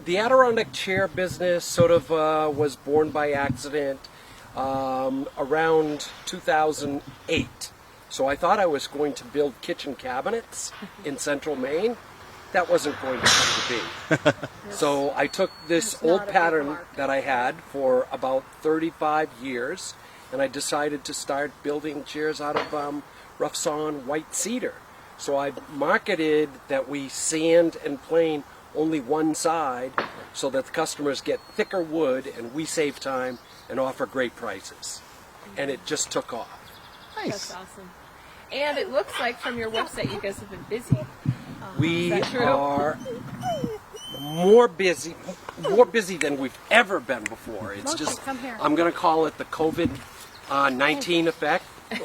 the Adirondack chair business sort of was born by accident around 2008. So I thought I was going to build kitchen cabinets in central Maine. That wasn't going to come to be. So I took this old pattern that I had for about 35 years, and I decided to start building chairs out of rough sawn white cedar. So I marketed that we sand and plane only one side so that the customers get thicker wood and we save time and offer great prices. And it just took off. Nice. That's awesome. And it looks like from your website you guys have been busy. We are more busy than we've ever been before. It's just, I'm going to call it the COVID-19 effect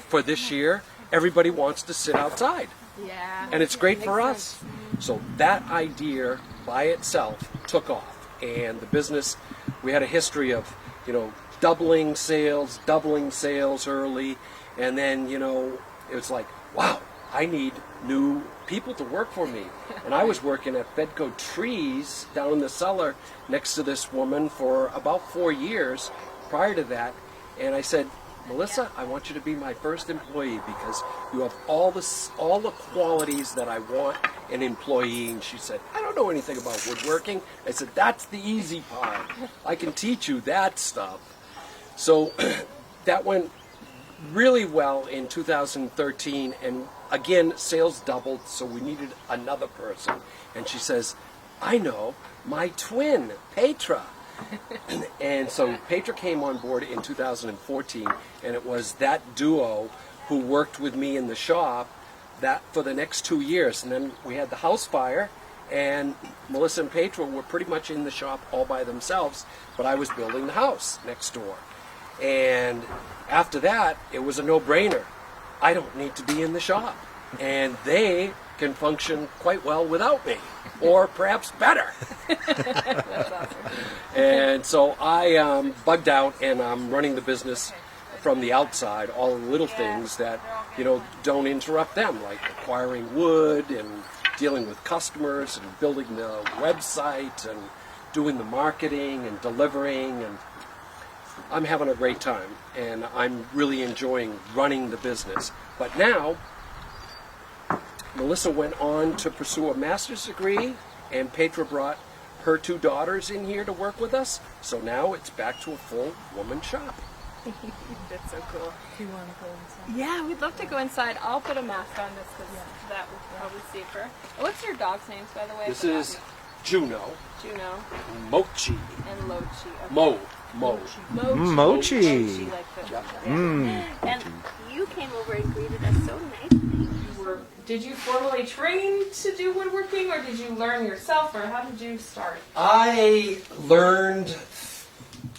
for this year. Everybody wants to sit outside. Yeah. And it's great for us. So that idea by itself took off. And the business, we had a history of, doubling sales early. And then, it was like, wow, I need new people to work for me. And I was working at Fedco Trees down in the cellar next to this woman for about 4 years prior to that. And I said, Melissa, I want you to be my first employee because you have all the qualities that I want in an employee. And she said, I don't know anything about woodworking. I said, that's the easy part. I can teach you that stuff. So that went really well in 2013, and again, sales doubled, so we needed another person. And she says, I know, my twin, Petra. And so Petra came on board in 2014, and it was that duo who worked with me in the shop that for the next 2 years. And then we had the house fire, and Melissa and Petra were pretty much in the shop all by themselves, but I was building the house next door. And after that, it was a no-brainer. I don't need to be in the shop. And they can function quite well without me, or perhaps better. That's awesome. And so I bugged out, and I'm running the business from the outside, all the little things that, don't interrupt them, like acquiring wood and dealing with customers and building the website and doing the marketing and delivering, and I'm having a great time, and I'm really enjoying running the business. But now, Melissa went on to pursue a master's degree, and Petra brought her 2 daughters in here to work with us. So now it's back to a full woman shop. That's so cool. Do you want to go inside? Yeah, we'd love to go inside. I'll put a mask on this because that would probably safer. What's your dog's names, by the way? This is Juno, Juno Mochi, and Lochi. Okay. Mo. Mochi. Like the, Yeah. And you came over and greeted us so nicely. Did you formally train to do woodworking, or did you learn yourself, or how did you start? I learned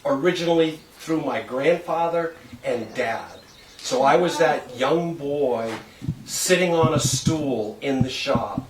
originally through my grandfather and dad. So I was that young boy sitting on a stool in the shop,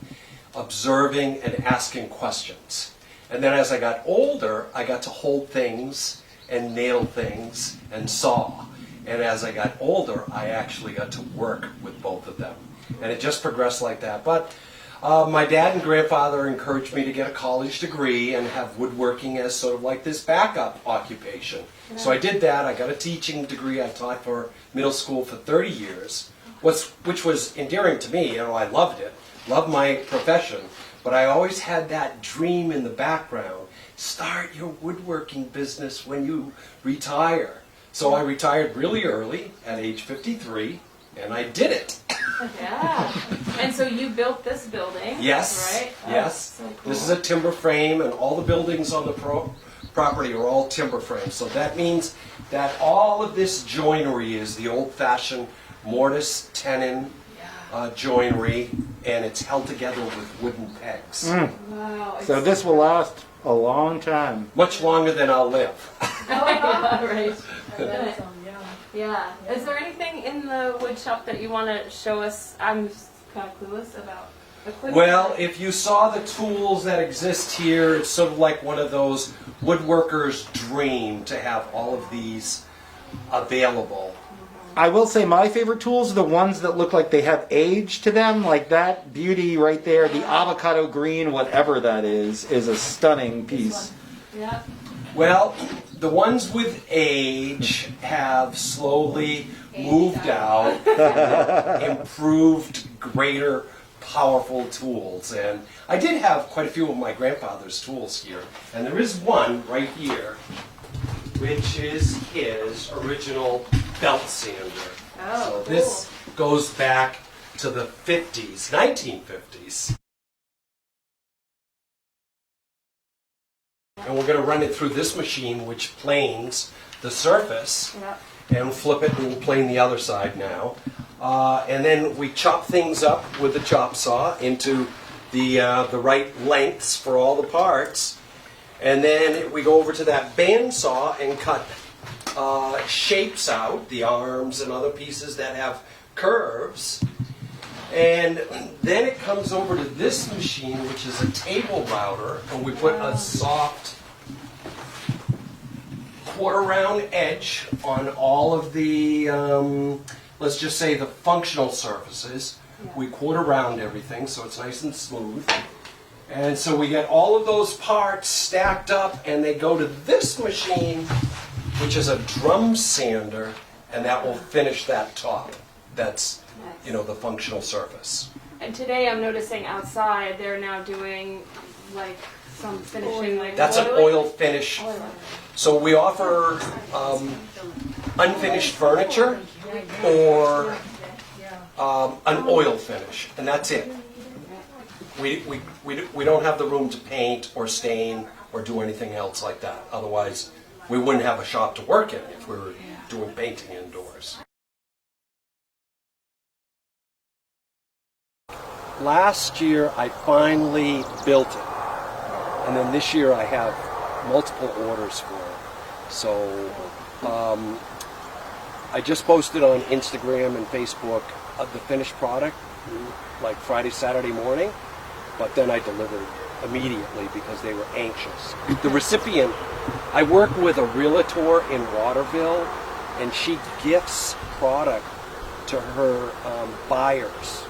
observing and asking questions. And then as I got older, I got to hold things and nail things and saw. And as I got older, I actually got to work with both of them. And it just progressed like that. But my dad and grandfather encouraged me to get a college degree and have woodworking as sort of like this backup occupation. So I did that. I got a teaching degree. I taught for middle school for 30 years, which was endearing to me. I loved it, loved my profession. But I always had that dream in the background. Start your woodworking business when you retire. So I retired really early at age 53, and I did it. Yeah. And so you built this building. Yes. Right? Yes. So cool. This is a timber frame, and all the buildings on the property are all timber frames. So that means that all of this joinery is the old-fashioned mortise tenon joinery, and it's held together with wooden pegs. Wow. So this will last a long time. Much longer than I'll live. Yeah, right. Yeah. Yeah. Is there anything in the wood shop that you want to show us? I'm just kind of clueless about equipment. Well, if you saw the tools that exist here, it's sort of like one of those woodworkers' dream to have all of these available. I will say my favorite tools are the ones that look like they have age to them, like that beauty right there, the avocado green, whatever that is a stunning piece. Yeah. Well, the ones with age have slowly moved out, improved, greater, powerful tools. And I did have quite a few of my grandfather's tools here. And there is one right here, which is his original belt sander. Oh, So this goes back to the 50s, 1950s. And we're going to run it through this machine, which planes the surface, Yep. and flip it, and we'll plane the other side now. And then we chop things up with the chop saw into the right lengths for all the parts. And then we go over to that bandsaw and cut shapes out, the arms and other pieces that have curves. And then it comes over to this machine, which is a table router, and we put a soft quarter round edge on all of the, let's just say the functional surfaces. We quarter round everything so it's nice and smooth. And so we get all of those parts stacked up, and they go to this machine, which is a drum sander, and that will finish that top. That's, you know, the functional surface. And today I'm noticing outside they're now doing like some finishing, like That's an oil finish. So we offer unfinished furniture or an oil finish, and that's it. We don't have the room to paint or stain or do anything else like that. Otherwise, we wouldn't have a shop to work in if we were doing painting indoors. Last year, I finally built it. And then this year, I have multiple orders for it. So I just posted on Instagram and Facebook of the finished product, like Friday, Saturday morning. But then I delivered immediately because they were anxious. The recipient, I work with a realtor in Waterville, and she gifts product to her buyers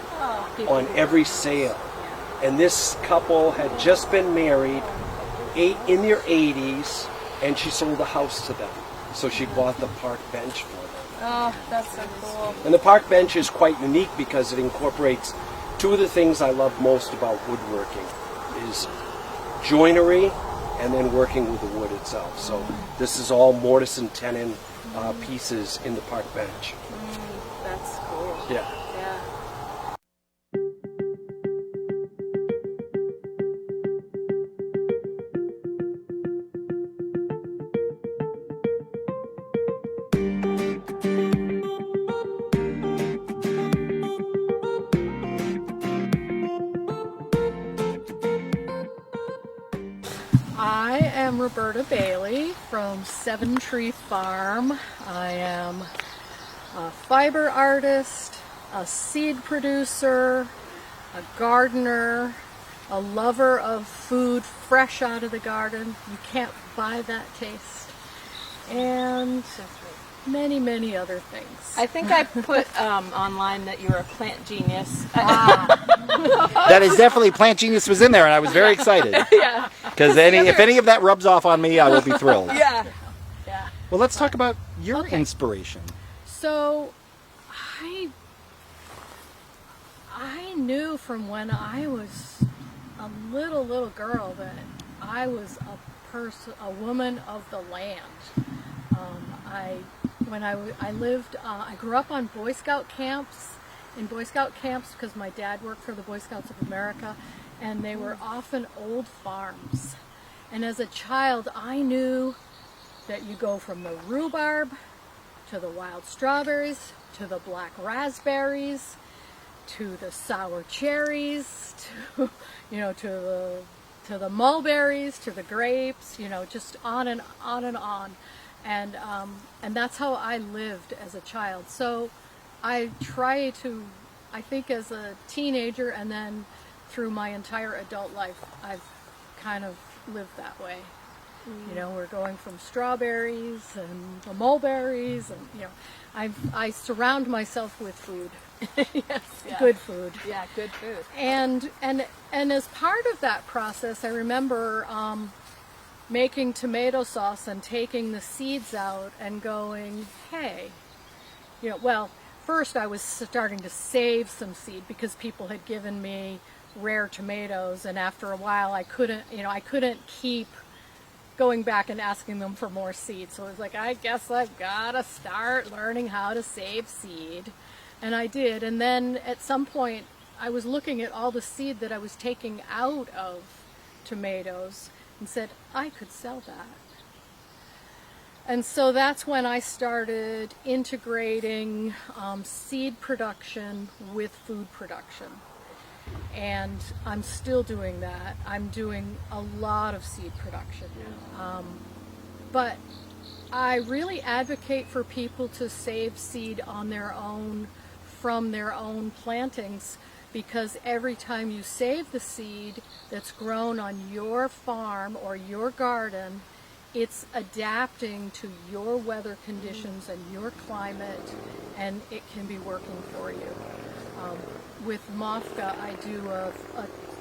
on every sale. And this couple had just been married, in their 80s, and she sold a house to them. So she bought the park bench for them. Oh, that's so cool. And the park bench is quite unique because it incorporates two of the things I love most about woodworking is joinery and then working with the wood itself. So this is all mortise and tenon pieces in the park bench. That's cool. Yeah. Yeah. I am Roberta Bailey from Seven Tree Farm. I am a fiber artist, a seed producer, a gardener, a lover of food fresh out of the garden. You can't buy that taste. And many, many other things. I think I put online that you were a plant genius. That is definitely Plant Genius was in there, and I was very excited. Yeah. Because if any of that rubs off on me, I will be thrilled. Yeah. Well, let's talk about your inspiration. So I knew from when I was a little girl that I was a woman of the land. I grew up on Boy Scout camps, because my dad worked for the Boy Scouts of America, and they were often old farms. And as a child, I knew that you go from the rhubarb to the wild strawberries, to the black raspberries, to the sour cherries, to the mulberries, to the grapes, just on and on and on. And that's how I lived as a child. So I try to, I think as a teenager and then through my entire adult life, I've kind of lived that way. You know, we're going from strawberries and the mulberries, and you know, I surround myself with food. Yes. Yeah. Good food. Yeah, good food. And as part of that process, I remember making tomato sauce and taking the seeds out and going, hey, you know, well, first I was starting to save some seed because people had given me rare tomatoes, and after a while I couldn't keep going back and asking them for more seed. So I was like, I guess I've got to start learning how to save seed. And I did. And then at some point I was looking at all the seed that I was taking out of tomatoes and said, I could sell that. And so that's when I started integrating seed production with food production. And I'm still doing that. I'm doing a lot of seed production. But I really advocate for people to save seed on their own, from their own plantings, because every time you save the seed that's grown on your farm or your garden, it's adapting to your weather conditions and your climate, and it can be working for you. With Mofka, I do a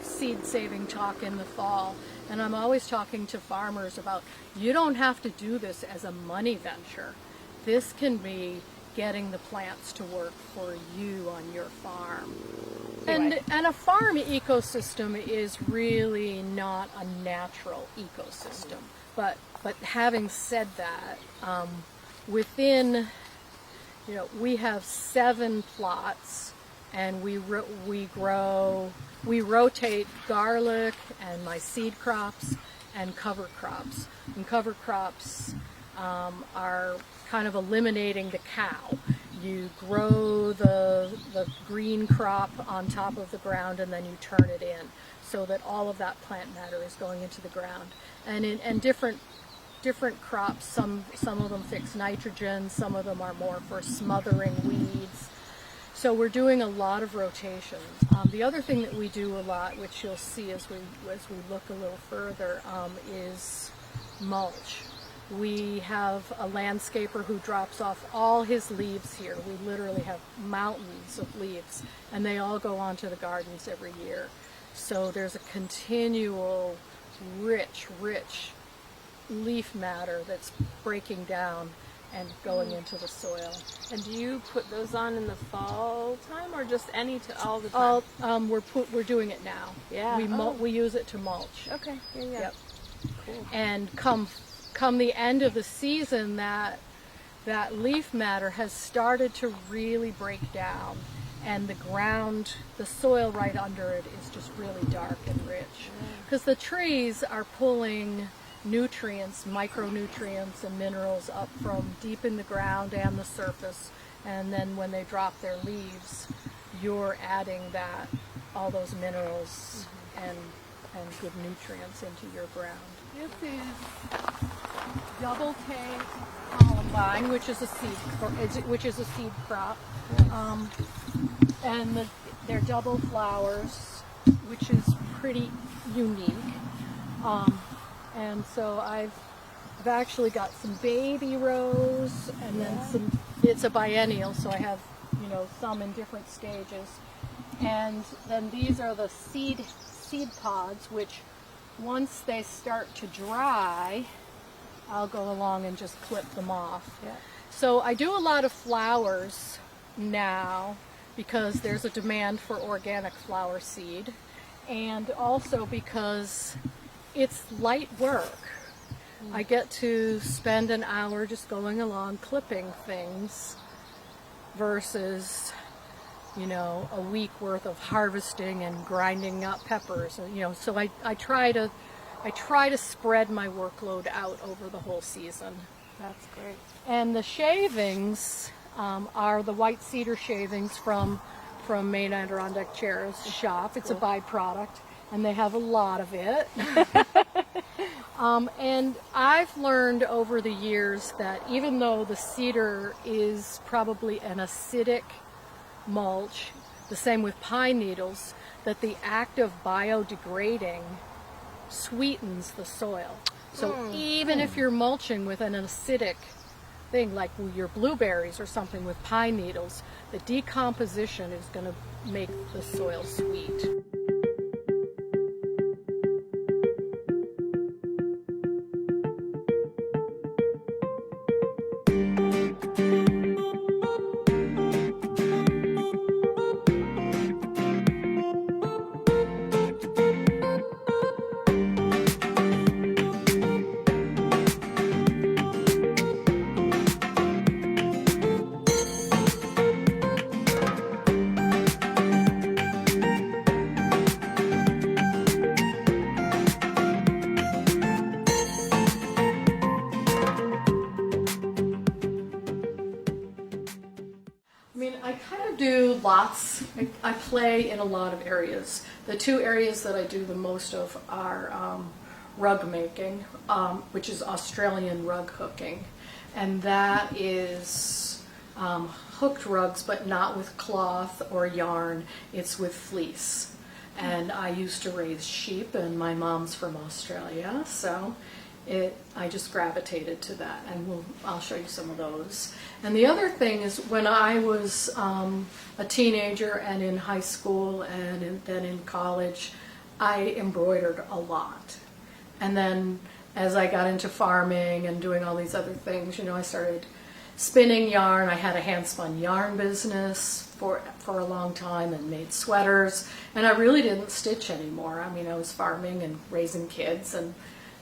seed saving talk in the fall, and I'm always talking to farmers about, you don't have to do this as a money venture. This can be getting the plants to work for you on your farm. And a farm ecosystem is really not a natural ecosystem. But having said that, within, you know, we have 7 plots, and we rotate garlic and my seed crops and cover crops. And cover crops are kind of eliminating the cow. You grow the green crop on top of the ground, and then you turn it in so that all of that plant matter is going into the ground. And different crops, some of them fix nitrogen, some of them are more for smothering weeds. So we're doing a lot of rotations. The other thing that we do a lot, which you'll see as we look a little further, is mulch. We have a landscaper who drops off all his leaves here. We literally have mountains of leaves, and they all go onto the gardens every year. So there's a continual rich leaf matter that's breaking down and going into the soil. And do you put those on in the fall time, or just all the time? We're doing it now. Yeah. We use it to mulch. Okay. Yeah. Yep. Cool. And come the end of the season, that leaf matter has started to really break down, and the soil right under it is just really dark and rich, because the trees are pulling nutrients, micronutrients and minerals up from deep in the ground and the surface, and then when they drop their leaves, you're adding all those minerals and good nutrients into your ground. This is double tank columbine, which is a seed crop, and they're double flowers, which is pretty unique. And so I've actually got some baby rose, and then it's a biennial, so I have, you know, some in different stages. And then these are the seed pods, which once they start to dry, I'll go along and just clip them off. Yeah. So I do a lot of flowers now because there's a demand for organic flower seed, and also because it's light work. I get to spend an hour just going along clipping things versus, you know, a week worth of harvesting and grinding up peppers. You know, so I try to spread my workload out over the whole season. That's great. And the shavings are the white cedar shavings from Maine Adirondack Chairs shop. It's a byproduct, and they have a lot of it. And I've learned over the years that even though the cedar is probably an acidic mulch, the same with pine needles, that the act of biodegrading sweetens the soil. So even if you're mulching with an acidic thing like your blueberries or something with pine needles, the decomposition is going to make the soil sweet. I mean, I kind of do lots. I play in a lot of areas. The two areas that I do the most of are rug making, which is Australian rug hooking. And that is hooked rugs, but not with cloth or yarn. It's with fleece. And I used to raise sheep, and my mom's from Australia, so I just gravitated to that, and I'll show you some of those. And the other thing is, when I was a teenager and in high school and then in college, I embroidered a lot. And then as I got into farming and doing all these other things, I started spinning yarn. I had a hand-spun yarn business for a long time and made sweaters. And I really didn't stitch anymore. I mean, I was farming and raising kids and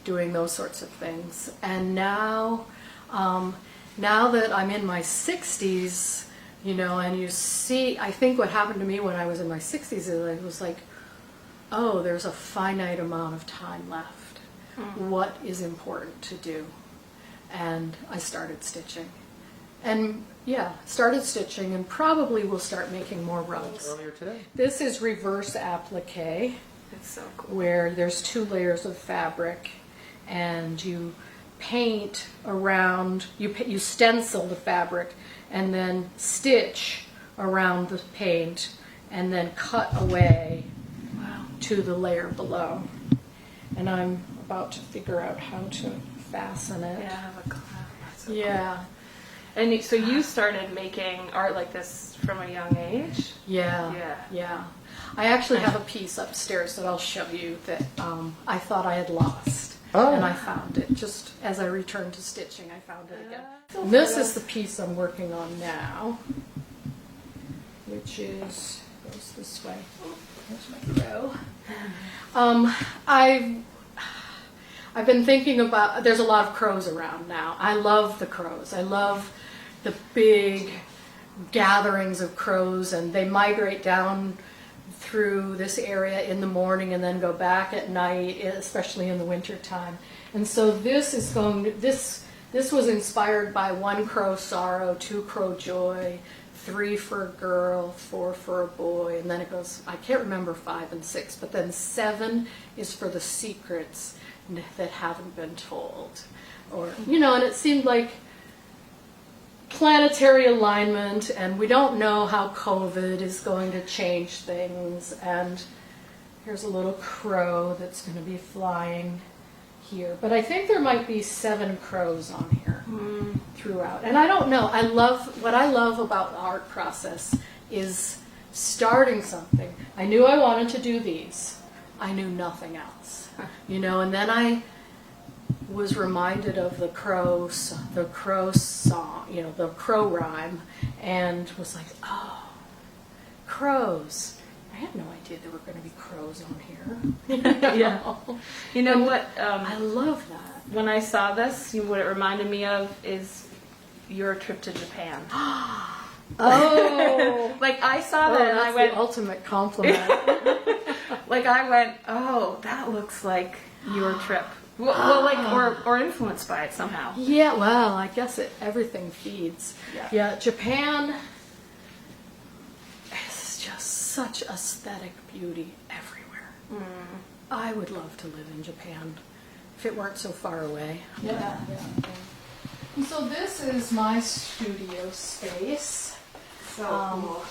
doing those sorts of things. And now that I'm in my 60s, and you see, I think what happened to me when I was in my 60s is I was like, oh, there's a finite amount of time left. What is important to do? And I started stitching. And started stitching, and probably will start making more rugs. Earlier today. This is reverse applique, It's so cool. where there's 2 layers of fabric, and you paint around, you stencil the fabric, and then stitch around the paint, and then cut away to the layer below. And I'm about to figure out how to fasten it. Yeah, I have a class. That's so cool. Yeah. And so you started making art like this from a young age? Yeah. I actually have a piece upstairs that I'll show you that I thought I had lost. Oh. And I found it. Just as I returned to stitching, I found it again. And this is the piece I'm working on now, which goes this way. Oh, there's my crow. I've been thinking about, there's a lot of crows around now. I love the crows. I love the big gatherings of crows, and they migrate down through this area in the morning and then go back at night, especially in the winter time. And so this was inspired by 1 crow sorrow, 2 crow joy, 3 for a girl, 4 for a boy, and then it goes, I can't remember 5 and 6, but then 7 is for the secrets that haven't been told. And it seemed like planetary alignment, and we don't know how COVID is going to change things. And here's a little crow that's going to be flying here. But I think there might be 7 crows on here throughout. And I don't know. What I love about the art process is starting something. I knew I wanted to do these. I knew nothing else. And then I was reminded of the crow song, the crow rhyme, and was like, oh, crows. I had no idea there were going to be crows on here. Yeah. You know what? I love that. When I saw this, what it reminded me of is your trip to Japan. Oh, Like I saw that and I that's went, the ultimate compliment. oh, that looks like your trip. Well, or influenced by it somehow. Yeah, well, I guess everything feeds. Yeah, Japan is just such aesthetic beauty everywhere. I would love to live in Japan if it weren't so far away. Yeah. And so this is my studio space. So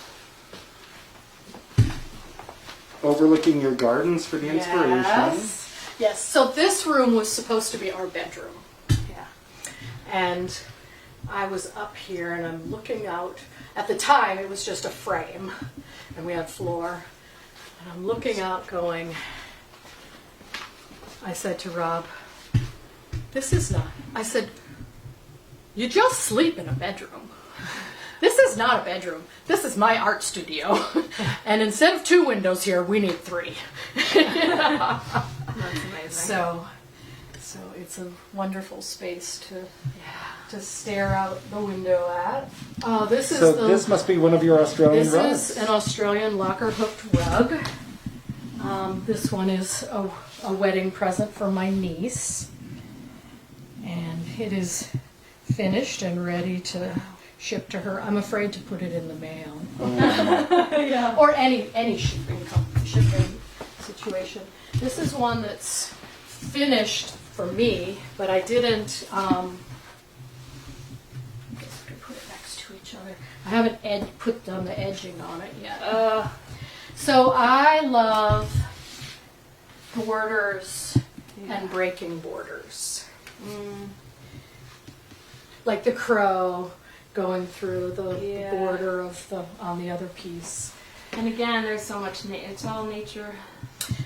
Overlooking your gardens for the inspiration. Yes. Yes, so this room was supposed to be our bedroom. Yeah. And I was up here and I'm looking out. At the time, it was just a frame and we had floor. And I'm looking out going, I said to Rob, this is not, I said, you just sleep in a bedroom. This is not a bedroom. This is my art studio. And instead of 2 windows here, we need 3. That's amazing. So it's a wonderful space to stare out the window at. This is This must be one of your Australian this rugs. is an Australian locker hooked rug. This one is a wedding present for my niece, and it is finished and ready to ship to her. I'm afraid to put it in the mail. Yeah. Or any shipping situation. This is one that's finished for me, but I didn't. I guess I could put it next to each other. I haven't put down the edging on it yet. So I love borders and breaking borders. Like the crow going through the border of on the other piece. And again, there's so much. It's all nature.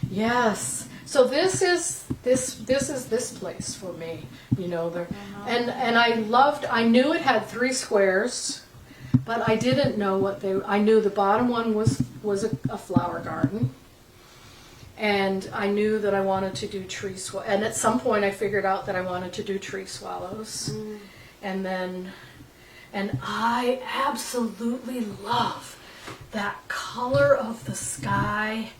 Yes. So this is this place for me. You know, and I knew it had 3 squares, but I didn't know what they. I knew the bottom one was a flower garden. And I knew that I wanted to do tree swallows. And at some point I figured out that I wanted to do tree swallows. And I absolutely love that color of the sky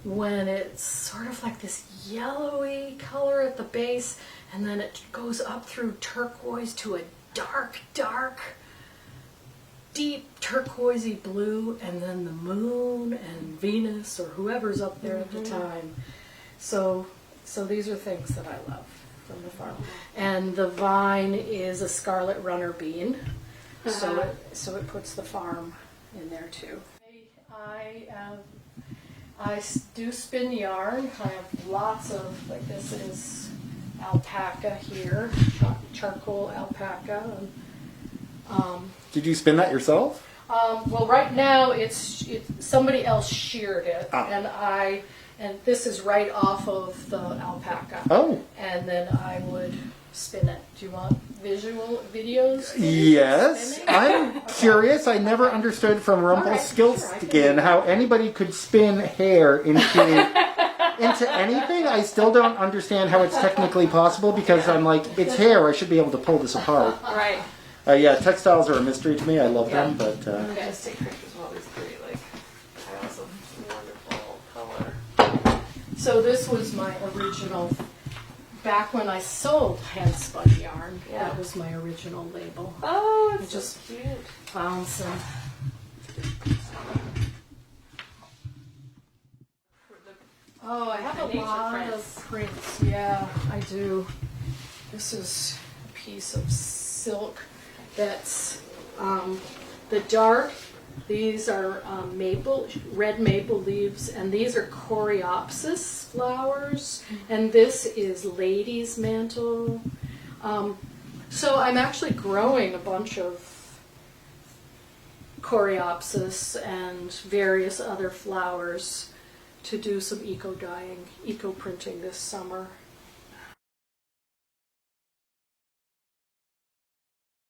when it's sort of like this yellowy color at the base, and then it goes up through turquoise to a dark, deep turquoisey blue, and then the moon and Venus or whoever's up there at the time. So these are things that I love from the farm. And the vine is a scarlet runner bean, so it puts the farm in there too. I do spin yarn. I have lots of, like this is alpaca here, charcoal alpaca. Did you spin that yourself? Well, right now it's somebody else sheared it, and this is right off of the alpaca. Oh. And then I would spin it. Do you want videos? Yes. Spinning? I'm curious. I never understood from Rumpelstiltskin how anybody could spin hair into anything. I still don't understand how it's technically possible because I'm like, it's hair. I should be able to pull this apart. Right. Yeah, textiles are a mystery to me. I love them, but I'm gonna just take pictures of all these pretty, like, piles of wonderful color. So this was my original. Back when I sold hand spun yarn, that was my original label. Oh, it's just so cute. Found some. Oh, I have a Nature lot prints. of prints. Yeah, I do. This is a piece of silk that's the dark. These are red maple leaves, and these are coreopsis flowers, and this is lady's mantle. So I'm actually growing a bunch of coreopsis and various other flowers to do some eco-dyeing, eco-printing this summer.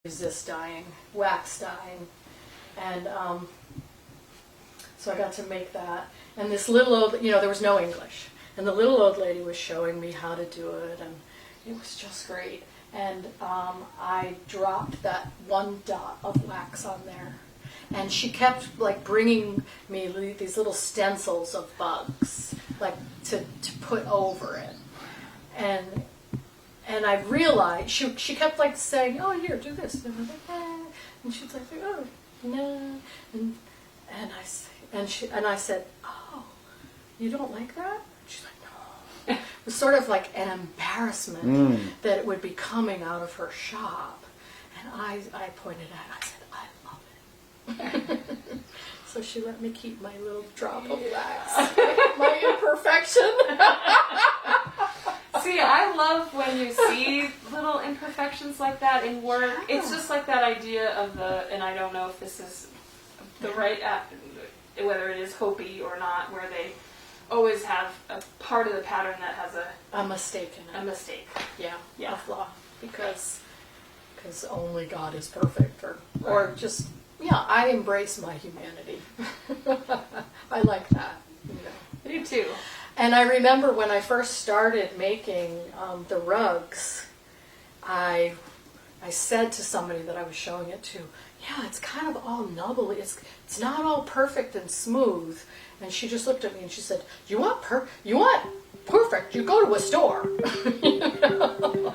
Resist dyeing, wax dyeing. And so I got to make that. And this little old, there was no English. And the little old lady was showing me how to do it, and it was just great. And I dropped that one dot of wax on there. And she kept bringing me these little stencils of bugs, to put over it. And I realized, she kept saying, oh, here, do this. And I'm like, eh. And she's like, oh, no. And I said, oh, you don't like that? She's like, no. It was sort of like an embarrassment that it would be coming out of her shop. And I pointed at it, I said, I love it. So she let me keep my little drop of wax, my imperfection. See, I love when you see little imperfections like that in work. It's just like that idea of and I don't know if this is the right, whether it is Hopi or not, where they always have a part of the pattern that has A mistake in it. a mistake. Yeah, Yeah. a flaw. Because only God is perfect. Or just, yeah, I embrace my humanity. I like that. You know. I do too. And I remember when I first started making the rugs, I said to somebody that I was showing it to, yeah, it's kind of all nubbly. It's not all perfect and smooth. And she just looked at me and she said, you want perfect? You go to a store. You know?